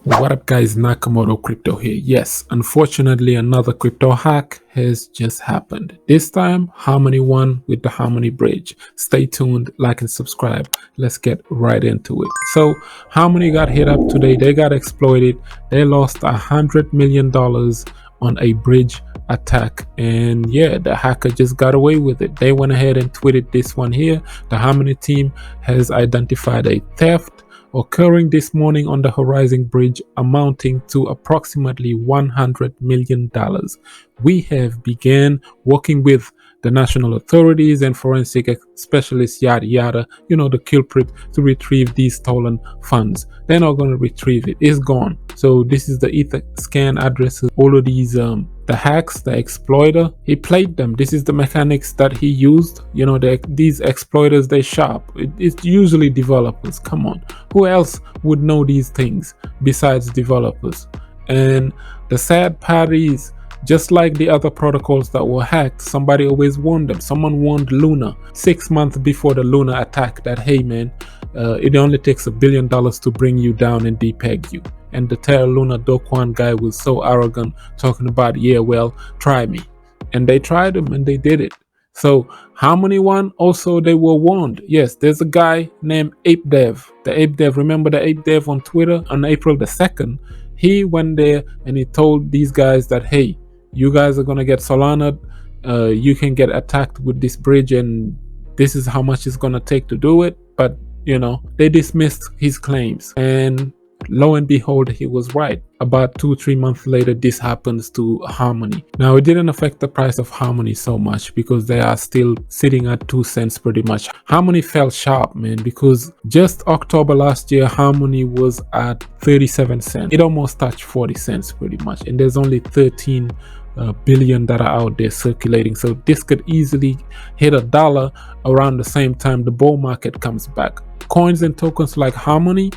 What up guys, Nakamoto Crypto here. Yes, unfortunately another crypto hack has just happened. This time Harmony won with the Harmony Bridge. Stay tuned, like and subscribe. Let's get right into it. So Harmony got hit up today. They got exploited. They lost $100 million on a bridge attack, and yeah, the hacker just got away with it. They went ahead and tweeted this one here. The Harmony team has identified a theft occurring this morning on the Horizon Bridge amounting to approximately $100 million. We have began working with the national authorities and forensic specialists, yada yada, the culprit, to retrieve these stolen funds. They're not going to retrieve it. It's gone. So this is the etherscan addresses. All of these the hacks, the exploiter, he played them. This is the mechanics that he used. These exploiters, they sharp. It's usually developers. Come on, who else would know these things besides developers? And the sad part is, just like the other protocols that were hacked, somebody always warned them. Someone warned Luna 6 months before the Luna attack that, hey man, it only takes $1 billion to bring you down and depeg you. And the Terra Luna Dokwan guy was so arrogant, talking about, yeah, well, try me. And they tried him and they did it. So Harmony won. Also, they were warned. Yes, there's a guy named Ape Dev. The Ape Dev, remember the Ape Dev on Twitter on April the 2nd? He went there and he told these guys that, hey, you guys are going to get Solana. You can get attacked with this bridge and this is how much it's going to take to do it. But, they dismissed his claims. And lo and behold, he was right. About 2-3 months later, this happens to Harmony. Now, it didn't affect the price of Harmony so much because they are still sitting at 2 cents pretty much. Harmony fell sharp, man, because just October last year, Harmony was at 37 cents. It almost touched 40 cents pretty much. And there's only 13 billion that are out there circulating. So this could easily hit $1 around the same time the bull market comes back. Coins and tokens like Harmony,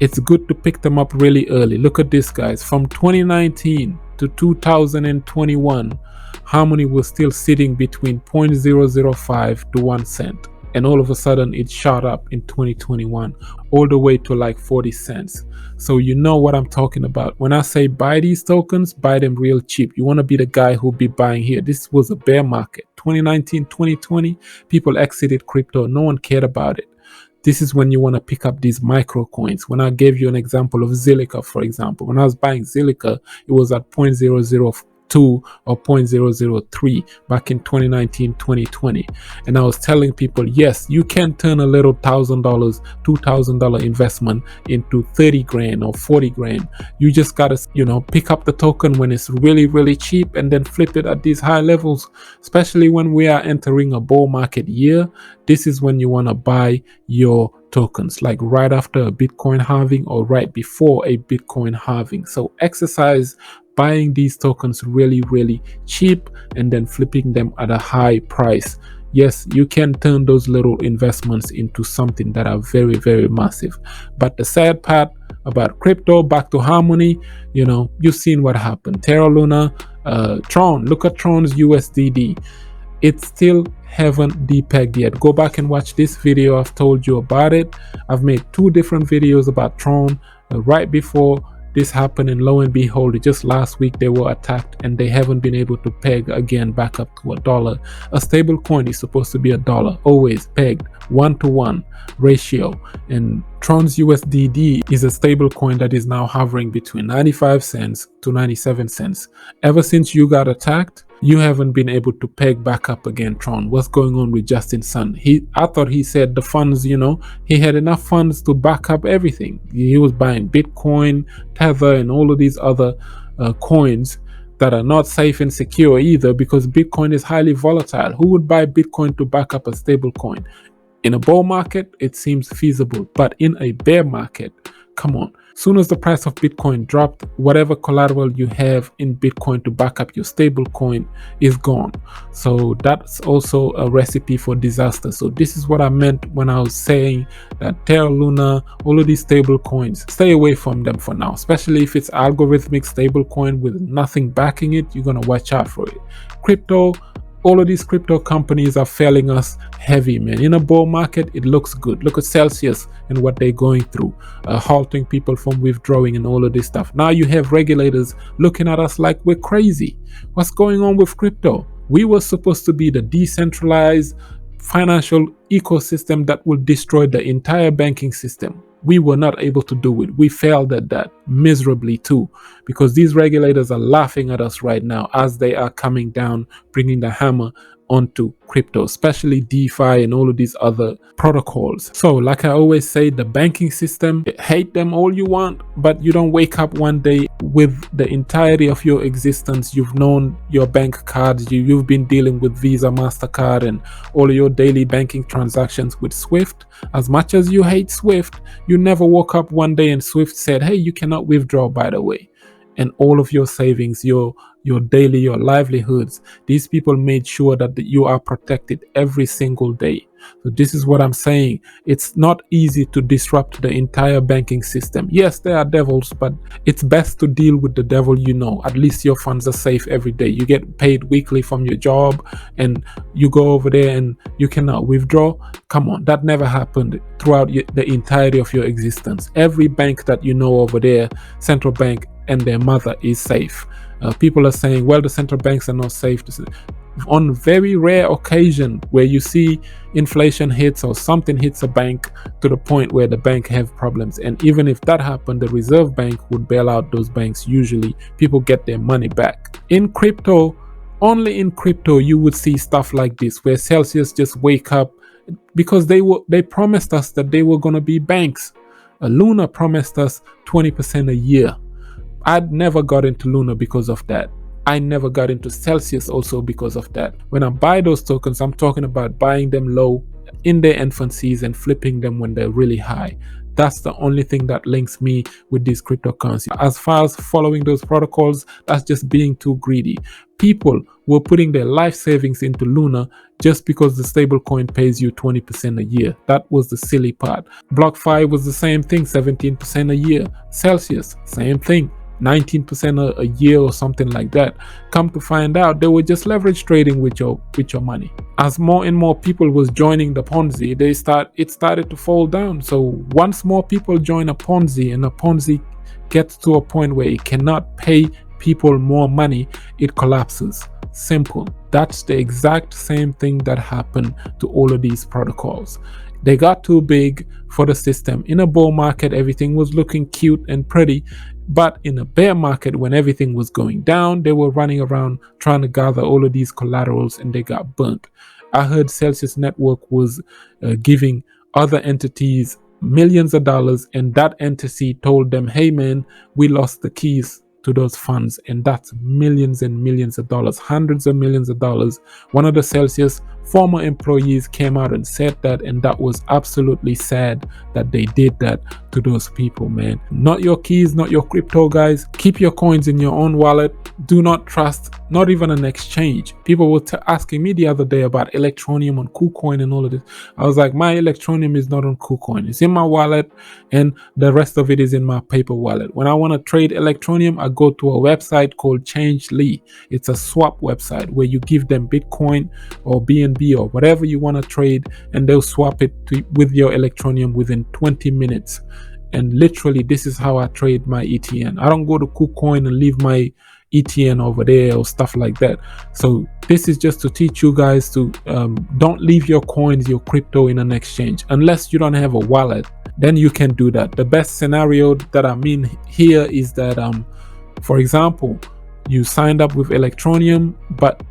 it's good to pick them up really early. Look at this, guys. From 2019 to 2021, Harmony was still sitting between 0.005 to 1 cent. And all of a sudden it shot up in 2021 all the way to like 40 cents. So you know what I'm talking about. When I say buy these tokens, buy them real cheap. You want to be the guy who'll be buying here. This was a bear market. 2019, 2020, people exited crypto. No one cared about it. This is when you want to pick up these micro coins. When I gave you an example of Zilliqa, for example, when I was buying Zilliqa, it was at 0.002 or 0.003 back in 2019, 2020. And I was telling people, yes, you can turn a little $1,000, $2,000 investment into 30 grand or 40 grand. You just got to, pick up the token when it's really, really cheap and then flip it at these high levels, especially when we are entering a bull market year. This is when you want to buy your tokens, like right after a Bitcoin halving or right before a Bitcoin halving. So exercise buying these tokens really, really cheap and then flipping them at a high price. Yes, you can turn those little investments into something that are very, very massive. But the sad part about crypto, back to Harmony, you've seen what happened. Terra Luna, Tron, look at Tron's USDD. It still haven't depegged yet. Go back and watch this video. I've told you about it. I've made 2 different videos about Tron right before this happened, and lo and behold, just last week they were attacked and they haven't been able to peg again back up to $1. A stable coin is supposed to be $1, always pegged 1-to-1 ratio, and Tron's USDD is a stable coin that is now hovering between 95 cents to 97 cents. Ever since you got attacked, you haven't been able to peg back up again, Tron. What's going on with Justin Sun? I thought he said the funds, he had enough funds to back up everything. He was buying Bitcoin, Tether, and all of these other coins that are not safe and secure either, because Bitcoin is highly volatile. Who would buy Bitcoin to back up a stable coin? In a bull market, it seems feasible, but in a bear market, come on. Soon as the price of Bitcoin dropped, whatever collateral you have in Bitcoin to back up your stable coin is gone. So that's also a recipe for disaster. So this is what I meant when I was saying that Terra Luna, all of these stable coins, stay away from them for now, especially if it's algorithmic stable coin with nothing backing it. You're going to watch out for it. Crypto, all of these crypto companies are failing us heavy, man. In a bull market, it looks good. Look at Celsius and what they're going through, halting people from withdrawing and all of this stuff. Now you have regulators looking at us like we're crazy. What's going on with crypto? We were supposed to be the decentralized financial ecosystem that will destroy the entire banking system. We were not able to do it. We failed at that miserably too, because these regulators are laughing at us right now as they are coming down, bringing the hammer onto crypto, especially DeFi and all of these other protocols. So like I always say, the banking system, hate them all you want, but you don't wake up one day with the entirety of your existence. You've known your bank cards, you've been dealing with Visa, MasterCard, and all of your daily banking transactions with Swift. As much as you hate Swift, you never woke up one day and Swift said, hey, you cannot withdraw, by the way. And all of your savings, your daily, your livelihoods, these people made sure that you are protected every single day. So this is what I'm saying. It's not easy to disrupt the entire banking system. Yes, there are devils, but it's best to deal with the devil you know. At least your funds are safe every day. You get paid weekly from your job and you go over there and you cannot withdraw. Come on, that never happened throughout the entirety of your existence. Every bank that you know over there, central bank and their mother, is safe. People are saying, well, the central banks are not safe. On very rare occasion where you see inflation hits or something hits a bank to the point where the bank have problems, and even if that happened, the reserve bank would bail out those banks. Usually people get their money back. In crypto, only in crypto you would see stuff like this where Celsius just wake up, because they promised us that they were going to be banks. Luna promised us 20% a year. I'd never got into Luna because of that. I never got into Celsius also because of that. When I buy those tokens, I'm talking about buying them low in their infancies and flipping them when they're really high. That's the only thing that links me with these cryptocurrencies. As far as following those protocols, that's just being too greedy. People were putting their life savings into Luna just because the stablecoin pays you 20% a year. That was the silly part. BlockFi was the same thing, 17% a year. Celsius, same thing, 19% a year or something like that. Come to find out, they were just leverage trading with your money. As more and more people was joining the Ponzi, it started to fall down. So once more people join a Ponzi and a Ponzi gets to a point where it cannot pay people more money, it collapses. Simple. That's the exact same thing that happened to all of these protocols. They got too big for the system. In a bull market, everything was looking cute and pretty. But in a bear market, when everything was going down, they were running around trying to gather all of these collaterals and they got burnt. I heard Celsius Network was giving other entities millions of dollars, and that entity told them, hey man, we lost the keys to those funds, and that's millions and millions of dollars, hundreds of millions of dollars. One of the Celsius former employees came out and said that, and that was absolutely sad that they did that to those people, man. Not your keys, not your crypto, guys. Keep your coins in your own wallet. Do not trust, not even an exchange. People were asking me the other day about Electronium on KuCoin and all of this. I was like, my Electronium is not on KuCoin. It's in my wallet, and the rest of it is in my paper wallet. When I want to trade Electronium, I go to a website called Changelly. It's a swap website where you give them Bitcoin or BNB or whatever you want to trade, and they'll swap it with your Electronium within 20 minutes. And literally, this is how I trade my ETN. I don't go to KuCoin and leave my ETN over there or stuff like that. So this is just to teach you guys to don't leave your coins, your crypto in an exchange unless you don't have a wallet. Then you can do that. The best scenario that I mean here is that for example, you signed up with Electronium, but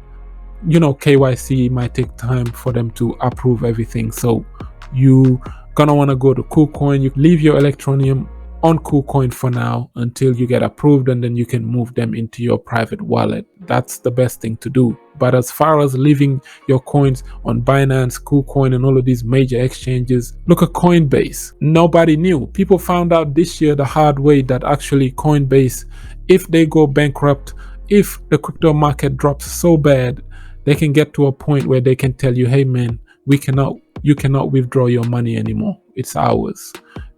you know, KYC might take time for them to approve everything. So you gonna want to go to KuCoin. You leave your Electronium on KuCoin for now until you get approved, and then you can move them into your private wallet. That's the best thing to do. But as far as leaving your coins on Binance, KuCoin, and all of these major exchanges, look at Coinbase. Nobody knew. People found out this year the hard way that actually Coinbase, if they go bankrupt, if the crypto market drops so bad, they can get to a point where they can tell you, hey man, you cannot withdraw your money anymore. It's ours.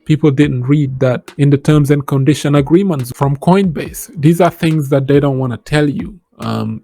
People didn't read that in the terms and condition agreements from Coinbase. These are things that they don't want to tell you.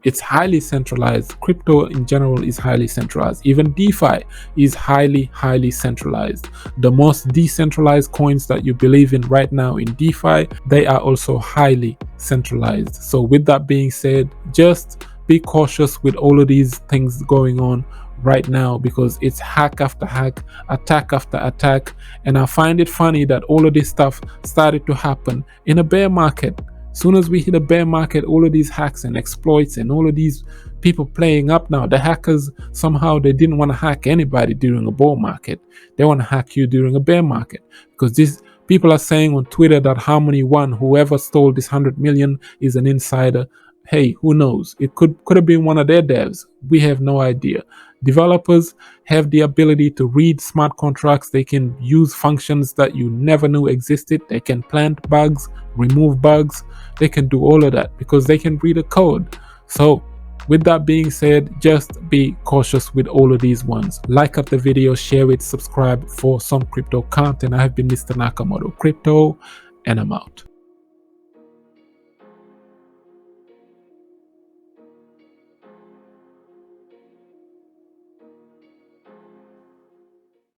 It's highly centralized. Crypto in general is highly centralized. Even DeFi is highly centralized. The most decentralized coins that you believe in right now in DeFi, they are also highly centralized. So with that being said, just be cautious with all of these things going on right now, because it's hack after hack, attack after attack. And I find it funny that all of this stuff started to happen in a bear market. Soon as we hit a bear market, all of these hacks and exploits and all of these people playing up now. The hackers, somehow they didn't want to hack anybody during a bull market. They want to hack you during a bear market, because these people are saying on Twitter that Harmony won. Whoever stole this 100 million is an insider. Hey, who knows? It could have been one of their devs. We have no idea. Developers have the ability to read smart contracts. They can use functions that you never knew existed. They can plant bugs, remove bugs. They can do all of that because they can read a code. So with that being said, just be cautious with all of these ones. Like up the video, share it, subscribe for some crypto content. I have been Mr. Nakamoto Crypto, and I'm out.